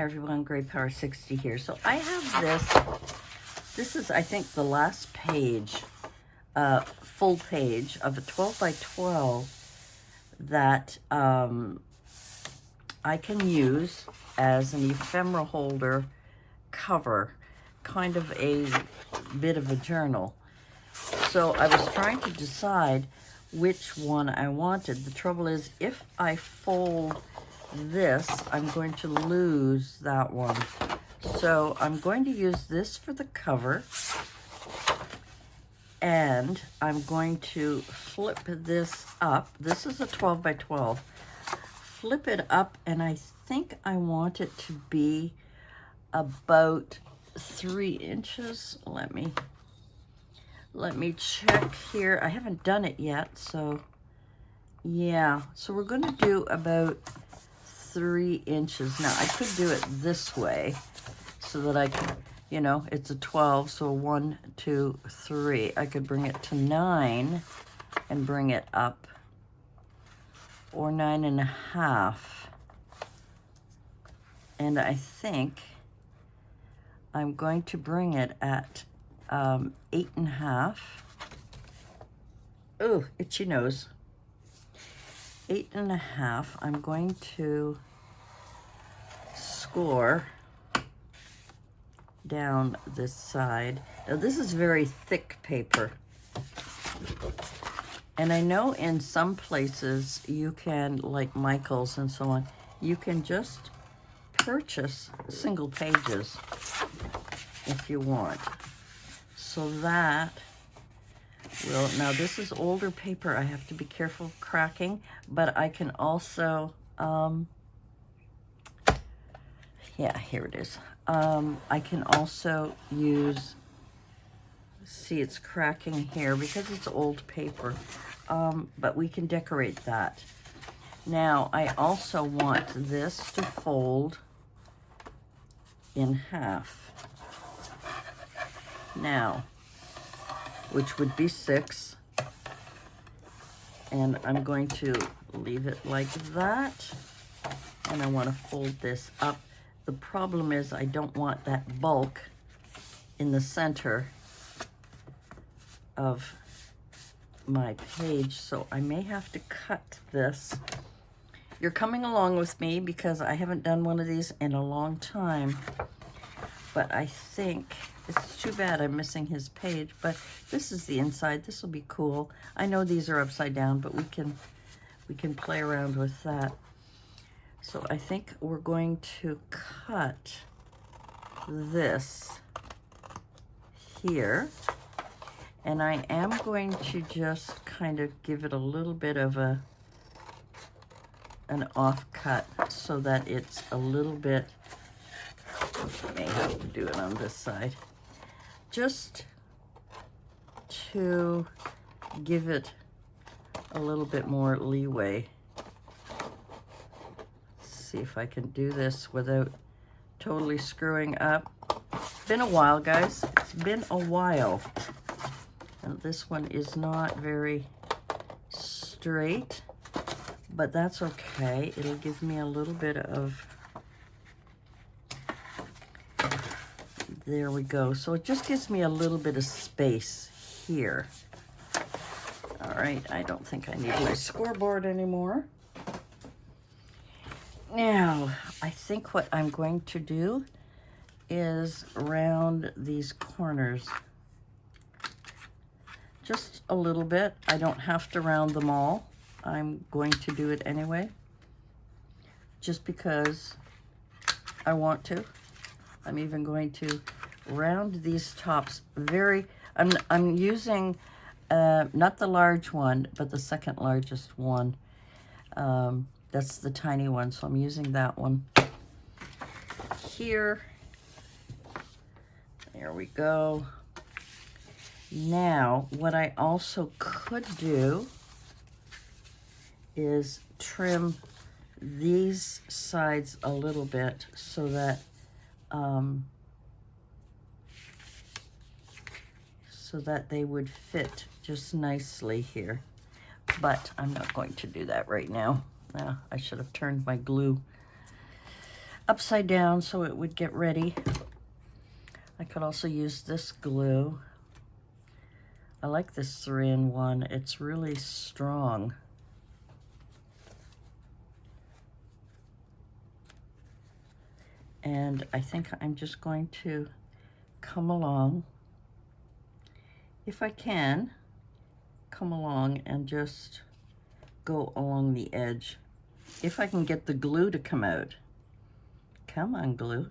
everyone, Great Power 60 here. So I have this is I think the last page, full page of a 12 by 12 that I can use as an ephemera holder cover, kind of a bit of a journal. So I was trying to decide which one I wanted. The trouble is, if I fold this, I'm going to lose that one. So I'm going to use this for the cover, and I'm going to flip this up. This is a 12 by 12. Flip it up, and I think I want it to be about 3 inches. Let me check here. I haven't done it yet, so yeah. So we're going to do about 3 inches. Now, I could do it this way so that I could, you know, it's a 12, so 1, 2, 3. I could bring it to 9 and bring it up, or 9.5. And I think I'm going to bring it at 8.5. Oh, itchy nose. 8.5. I'm going to score down this side. Now, this is very thick paper. And I know in some places you can, like Michael's and so on, you can just purchase single pages if you want. So that will, now this is older paper. I have to be careful of cracking, but I can also, yeah, here it is. I can also use, see, it's cracking here because it's old paper, but we can decorate that. Now, I also want this to fold in half. Now, which would be 6, and I'm going to leave it like that, and I want to fold this up. The problem is I don't want that bulk in the center of my page, so I may have to cut this. You're coming along with me because I haven't done one of these in a long time, but I think it's too bad I'm missing his page, but this is the inside. This will be cool. I know these are upside down, but we can play around with that. So I think we're going to cut this here, and I am going to just kind of give it a little bit of an off cut so that it's a little bit, I may have to do it on this side, just to give it a little bit more leeway. See if I can do this without totally screwing up. It's been a while, guys. It's been a while. And this one is not very straight, but that's okay. It'll give me a little bit of, there we go. So it just gives me a little bit of space here. All right, I don't think I need my scoreboard anymore. Now, I think what I'm going to do is round these corners just a little bit. I don't have to round them all. I'm going to do it anyway, just because I want to. I'm even going to round these tops very, I'm using not the large one, but the second largest one. That's the tiny one, so I'm using that one here. There we go. Now, what I also could do is trim these sides a little bit so that they would fit just nicely here. But I'm not going to do that right now. I should have turned my glue. upside down so it would get ready. I could also use this glue. I like this 3-in-1. It's really strong. And I think I'm just going to come along, if I can, come along and just go along the edge. If I can get the glue to come out. Come on, glue.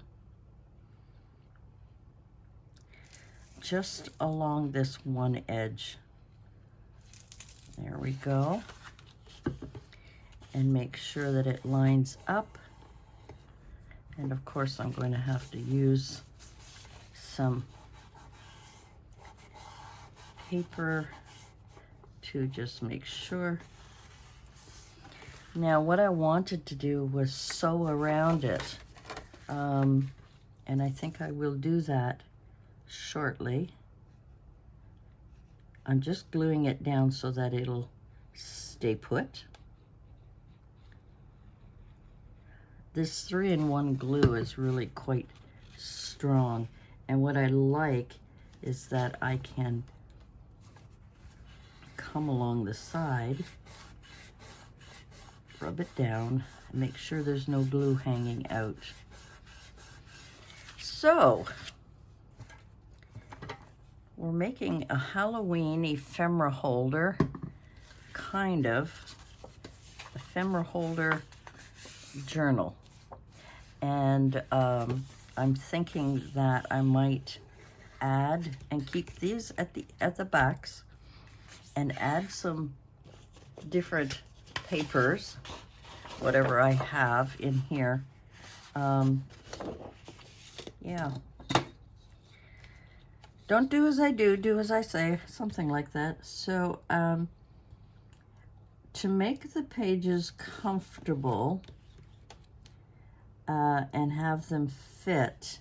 Just along this one edge. There we go. And make sure that it lines up. And of course, I'm going to have to use some paper to just make sure. Now, what I wanted to do was sew around it. And I think I will do that shortly. I'm just gluing it down so that it'll stay put. This 3-in-1 glue is really quite strong, and what I like is that I can come along the side, rub it down, and make sure there's no glue hanging out. So, we're making a Halloween ephemera holder, kind of, ephemera holder journal. And I'm thinking that I might add and keep these at the backs and add some different papers, whatever I have in here. Yeah. Don't do as I do, do as I say, something like that. So, to make the pages comfortable and have them fit,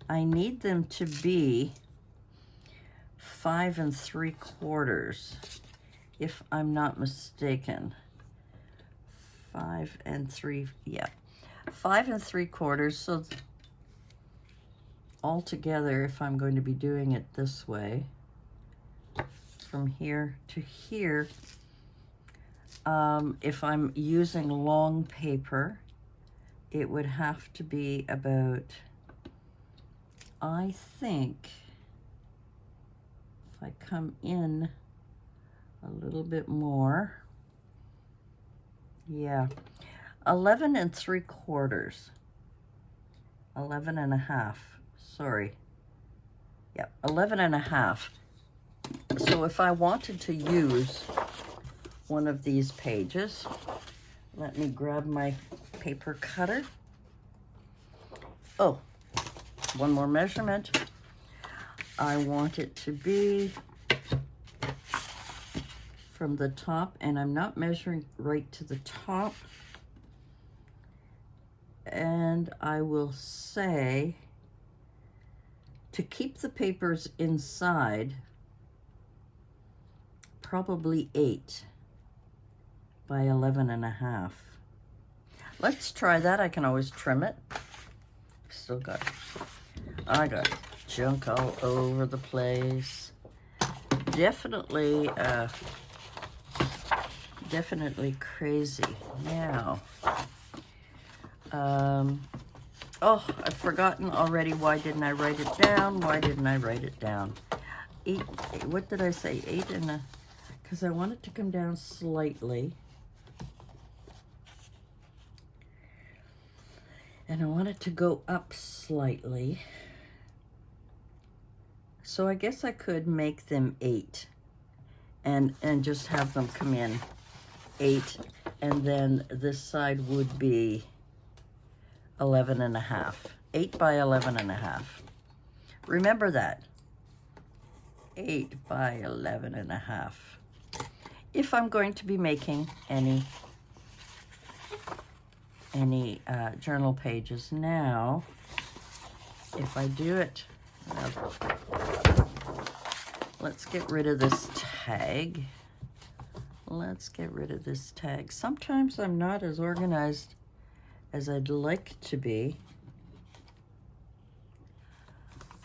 I need them to be 5 3/4, if I'm not mistaken. 5 3, yeah. 5 3/4, so altogether, if I'm going to be doing it this way, from here to here, if I'm using long paper, it would have to be about, I think, if I come in a little bit more, yeah, 11 3/4, 11 1/2, sorry, yeah, 11 1/2. So if I wanted to use one of these pages, let me grab my paper cutter. Oh, one more measurement. I want it to be from the top, and I'm not measuring right to the top. And I will say, to keep the papers inside, probably 8 by 11 1/2. Let's try that. I can always trim it. I got junk all over the place. Definitely, definitely crazy. Now, oh, I've forgotten already. Why didn't I write it down? Why didn't I write it down? 8, what did I say? 8 because I want it to come down slightly. And I want it to go up slightly. So I guess I could make them 8 and just have them come in 8, and then this side would be 11 1/2. 8 by 11 1/2. Remember that. 8 by 11 1/2. If I'm going to be making any journal pages now, if I do it, let's get rid of this tag. Let's get rid of this tag. Sometimes I'm not as organized as I'd like to be.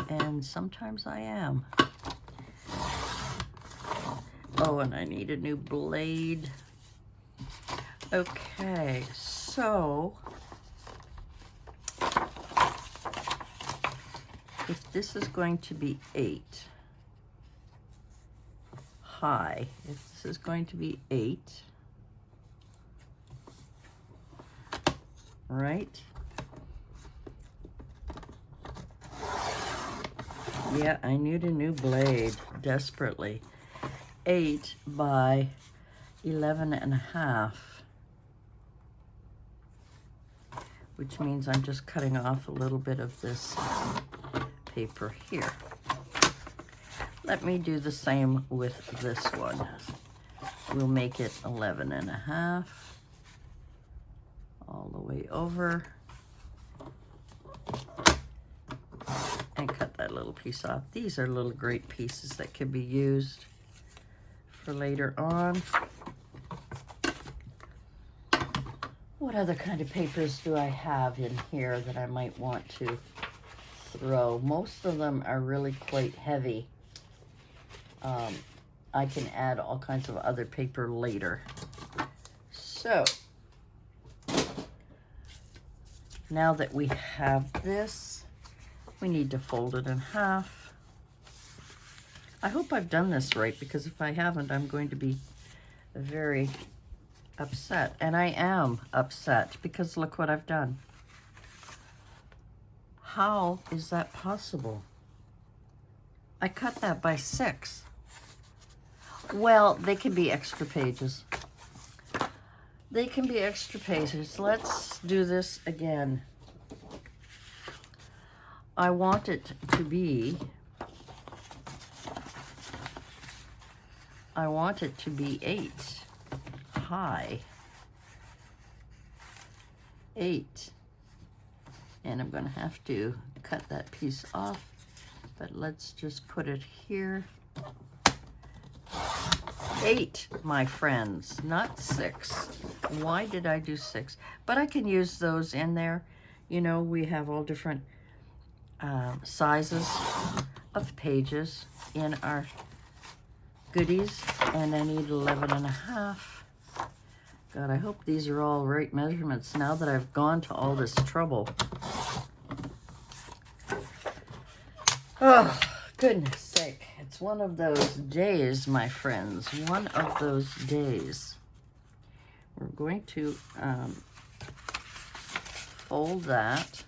And sometimes I am. Oh, and I need a new blade. Okay, so if this is going to be 8 high, if this is going to be 8, right? Yeah, I need a new blade desperately. 8 by 11.5, which means I'm just cutting off a little bit of this paper here. Let me do the same with this one. We'll make it 11.5 all the way over and cut that little piece off. These are little great pieces that can be used for later on. What other kind of papers do I have in here that I might want to throw? Most of them are really quite heavy. I can add all kinds of other paper later. So, now that we have this, we need to fold it in half. I hope I've done this right, because if I haven't, I'm going to be very upset. And I am upset, because look what I've done. How is that possible? I cut that by 6. Well, they can be extra pages. They can be extra pages. Let's do this again. I want it to be, 8 high. 8. And I'm going to have to cut that piece off, but let's just put it here. 8, my friends, not 6. Why did I do 6? But I can use those in there. You know, we have all different sizes of pages in our goodies, and I need 11.5. God, I hope these are all right measurements now that I've gone to all this trouble. Oh, goodness sake. It's one of those days, my friends. One of those days. We're going to fold that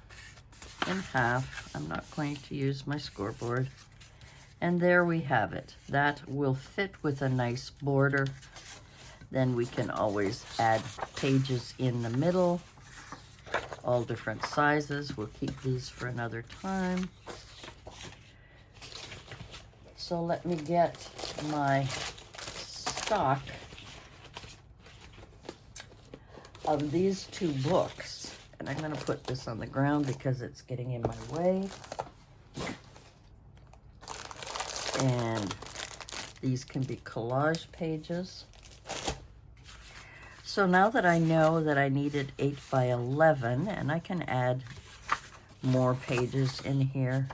in half. I'm not going to use my scoreboard. And there we have it. That will fit with a nice border. Then we can always add pages in the middle, all different sizes. We'll keep these for another time. So let me get my stock of these 2 books. And I'm going to put this on the ground because it's getting in my way. And these can be collage pages. So now that I know that I needed 8 by 11, and I can add more pages in here.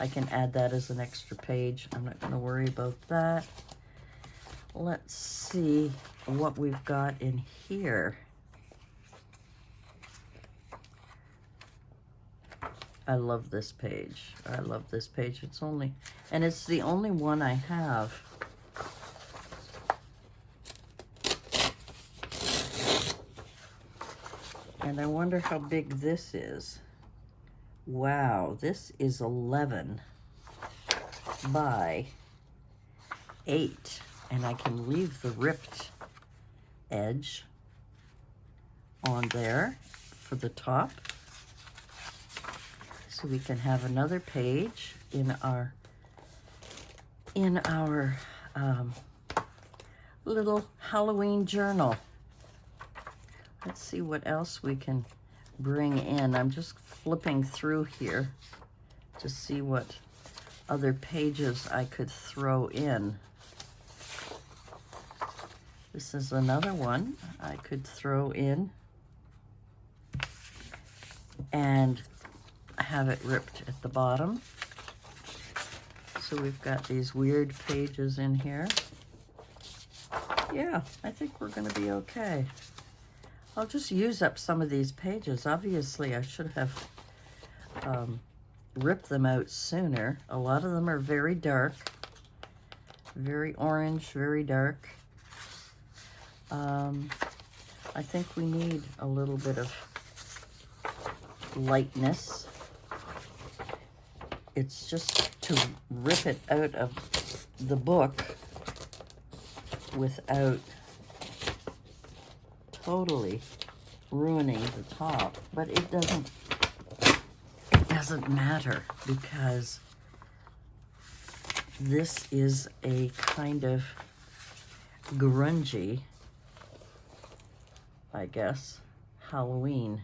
I can add that as an extra page. I'm not going to worry about that. Let's see what we've got in here. I love this page. I love this page. It's the only one I have. And I wonder how big this is. Wow, this is 11 by 8. And I can leave the ripped edge on there for the top. So we can have another page in our little Halloween journal. Let's see what else we can bring in. I'm just flipping through here to see what other pages I could throw in. This is another one I could throw in. and have it ripped at the bottom. So we've got these weird pages in here. Yeah, I think we're going to be okay. I'll just use up some of these pages. Obviously, I should have ripped them out sooner. A lot of them are very dark, very orange, very dark. I think we need a little bit of lightness. It's just to rip it out of the book without totally ruining the top. But it doesn't matter, because this is a kind of grungy, I guess, Halloween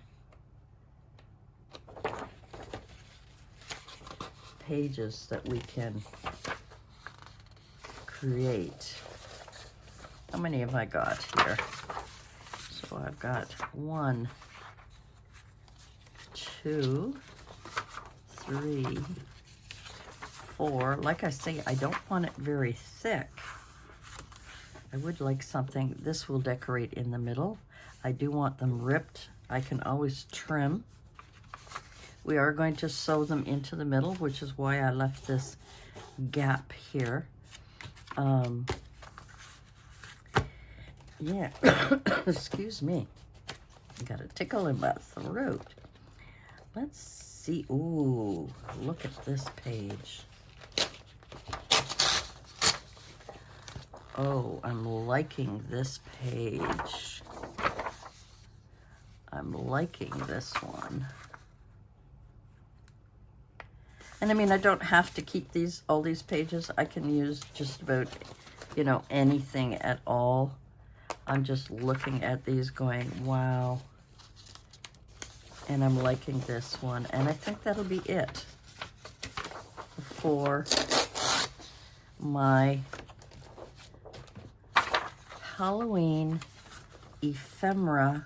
pages that we can create. How many have I got here? So I've got 1, 2, 3, 4. Like I say, I don't want it very thick. I would like something, this will decorate in the middle. I do want them ripped. I can always trim. We are going to sew them into the middle, which is why I left this gap here. Yeah, excuse me. I got a tickle in my throat. Let's see. Ooh, look at this page. Oh, I'm liking this page. I'm liking this one. And I mean, I don't have to keep all these pages. I can use just about, you know, anything at all. I'm just looking at these going, wow. And I'm liking this one. And I think that'll be it for my Halloween ephemera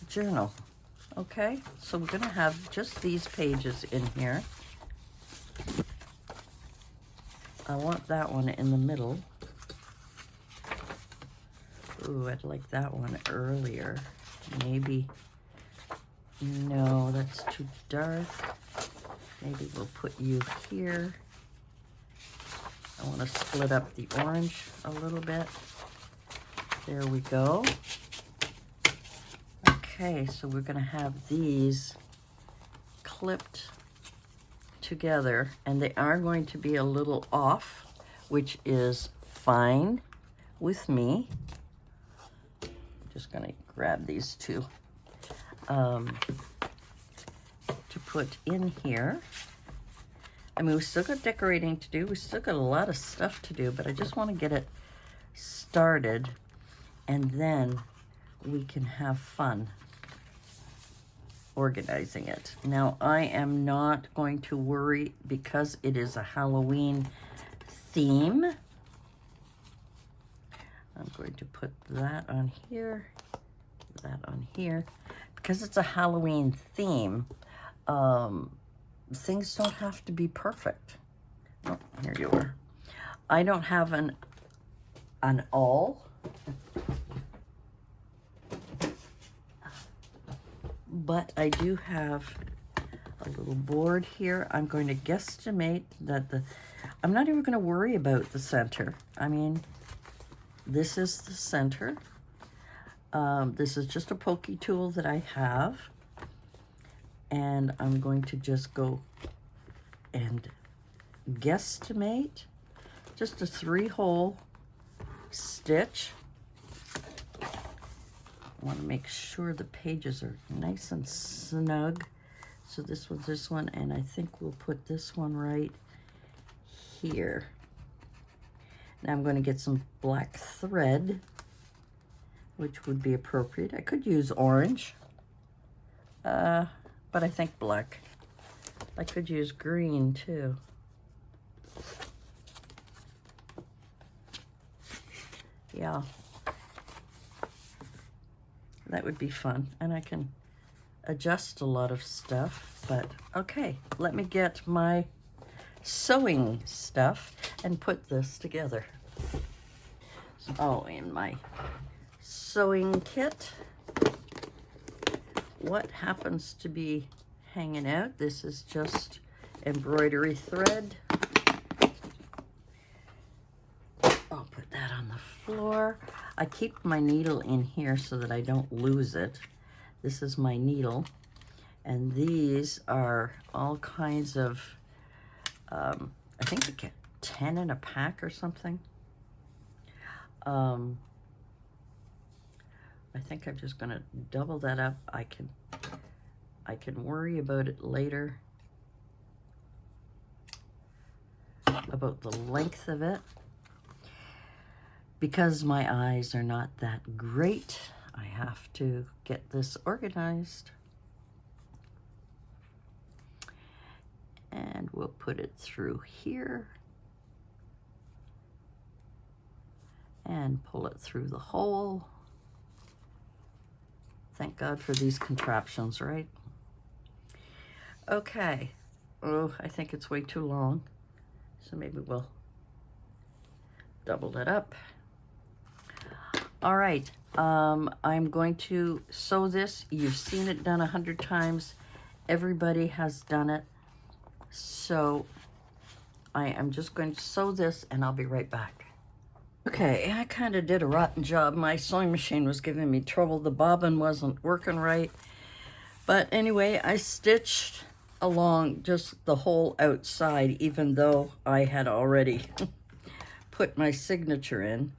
journal. Okay, so we're going to have just these pages in here. I want that one in the middle. Ooh, I'd like that one earlier. Maybe, no, that's too dark. Maybe we'll put you here. I want to split up the orange a little bit. There we go. Okay, so we're going to have these clipped together, and they are going to be a little off, which is fine with me. Just going to grab these two to put in here. I mean, we still got decorating to do. We still got a lot of stuff to do, but I just want to get it started, and then we can have fun organizing it. Now, I am not going to worry because it is a Halloween theme. I'm going to put that on here, that on here. Because it's a Halloween theme, things don't have to be perfect. Oh, here you are. I don't have an awl. But I do have a little board here. I'm going to guesstimate that I'm not even going to worry about the center. I mean, this is the center. This is just a pokey tool that I have. And I'm going to just go and guesstimate just a 3-hole stitch. I want to make sure the pages are nice and snug. So this one's this one, and I think we'll put this one right here. Now I'm going to get some black thread, which would be appropriate. I could use orange, but I think black. I could use green too. Yeah. That would be fun. And I can adjust a lot of stuff. But okay, let me get my sewing stuff and put this together. Oh, in my sewing kit, what happens to be hanging out? This is just embroidery thread. I'll put that on the floor. I keep my needle in here so that I don't lose it. This is my needle, and these are all kinds of, I think you get 10 in a pack or something. I think I'm just gonna double that up. I can worry about it later, about the length of it. Because my eyes are not that great, I have to get this organized. And we'll put it through here. And pull it through the hole. Thank God for these contraptions, right? Okay. Oh, I think it's way too long. So maybe we'll double it up. All right, I'm going to sew this. You've seen it done 100 times. Everybody has done it. So I am just going to sew this and I'll be right back. Okay, I kind of did a rotten job. My sewing machine was giving me trouble. The bobbin wasn't working right. But anyway, I stitched along just the whole outside, even though I had already put my signature in,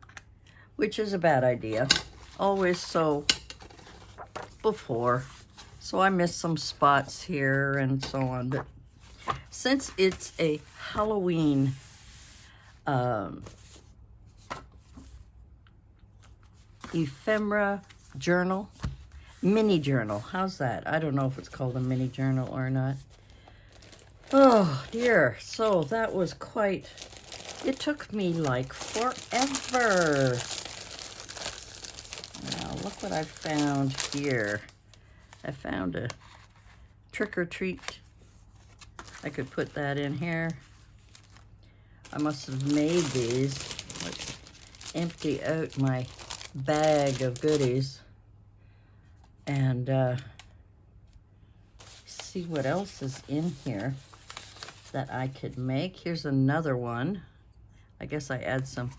which is a bad idea. Always sew before. So I missed some spots here and so on. But since it's a Halloween ephemera journal, mini journal, how's that? I don't know if it's called a mini journal or not. Oh dear, so that was quite, it took me like forever. Now look what I found here. I found a trick or treat. I could put that in here. I must have made these. Let's empty out my bag of goodies and see what else is in here that I could make. Here's another one. I guess I add some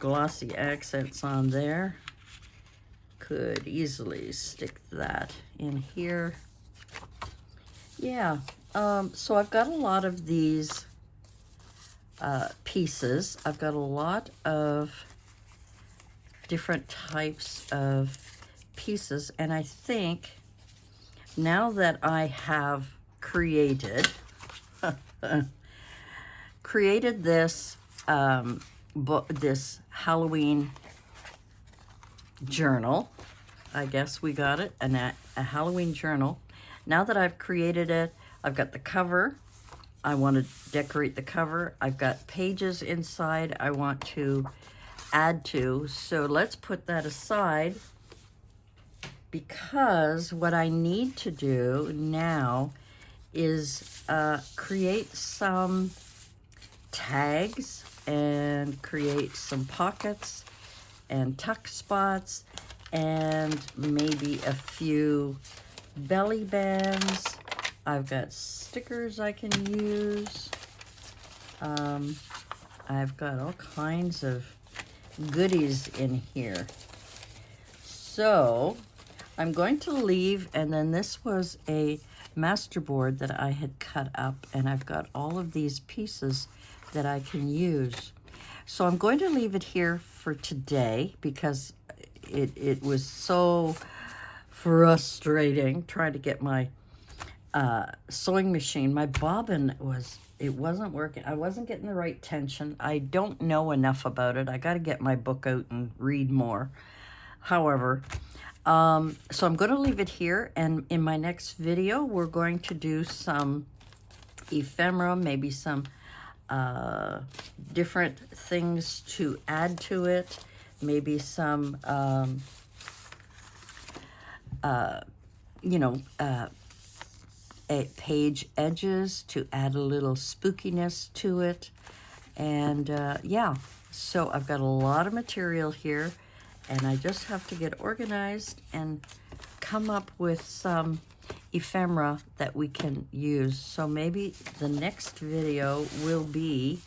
glossy accents on there. Could easily stick that in here. Yeah, so I've got a lot of these pieces. I've got a lot of different types of pieces, and I think now that I have created this this Halloween journal, I guess we got it, a Halloween journal. Now that I've created it, I've got the cover. I want to decorate the cover. I've got pages inside I want to add to. So let's put that aside, because what I need to do now is create some tags and create some pockets and tuck spots and maybe a few belly bands. I've got stickers I can use. I've got all kinds of goodies in here. So I'm going to leave, and then this was a masterboard that I had cut up, and I've got all of these pieces that I can use. So I'm going to leave it here for today because it was so frustrating trying to get my sewing machine. My bobbin wasn't working. I wasn't getting the right tension. I don't know enough about it. I got to get my book out and read more. However, so I'm going to leave it here, and in my next video, we're going to do some ephemera, maybe some different things to add to it, maybe some you know, page edges to add a little spookiness to it. And yeah, so I've got a lot of material here, and I just have to get organized and come up with some ephemera that we can use. So maybe the next video will be,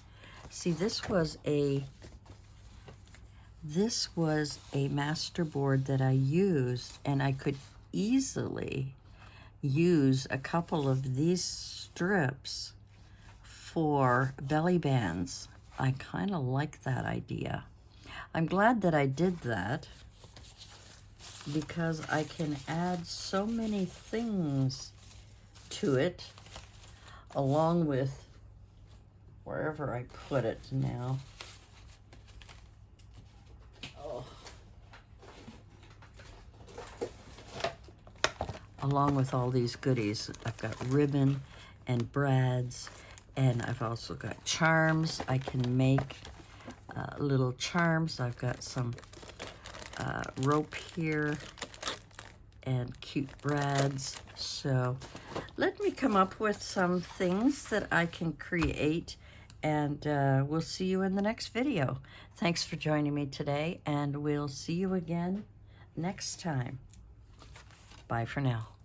see, this was a master board that I used, and I could easily use a couple of these strips for belly bands. I kind of like that idea. I'm glad that I did that, because I can add so many things to it, along with wherever I put it now. Oh. Along with all these goodies. I've got ribbon and brads, and I've also got charms. I can make little charms. I've got some rope here and cute brads. So let me come up with some things that I can create, and we'll see you in the next video. Thanks for joining me today, and we'll see you again next time. Bye for now.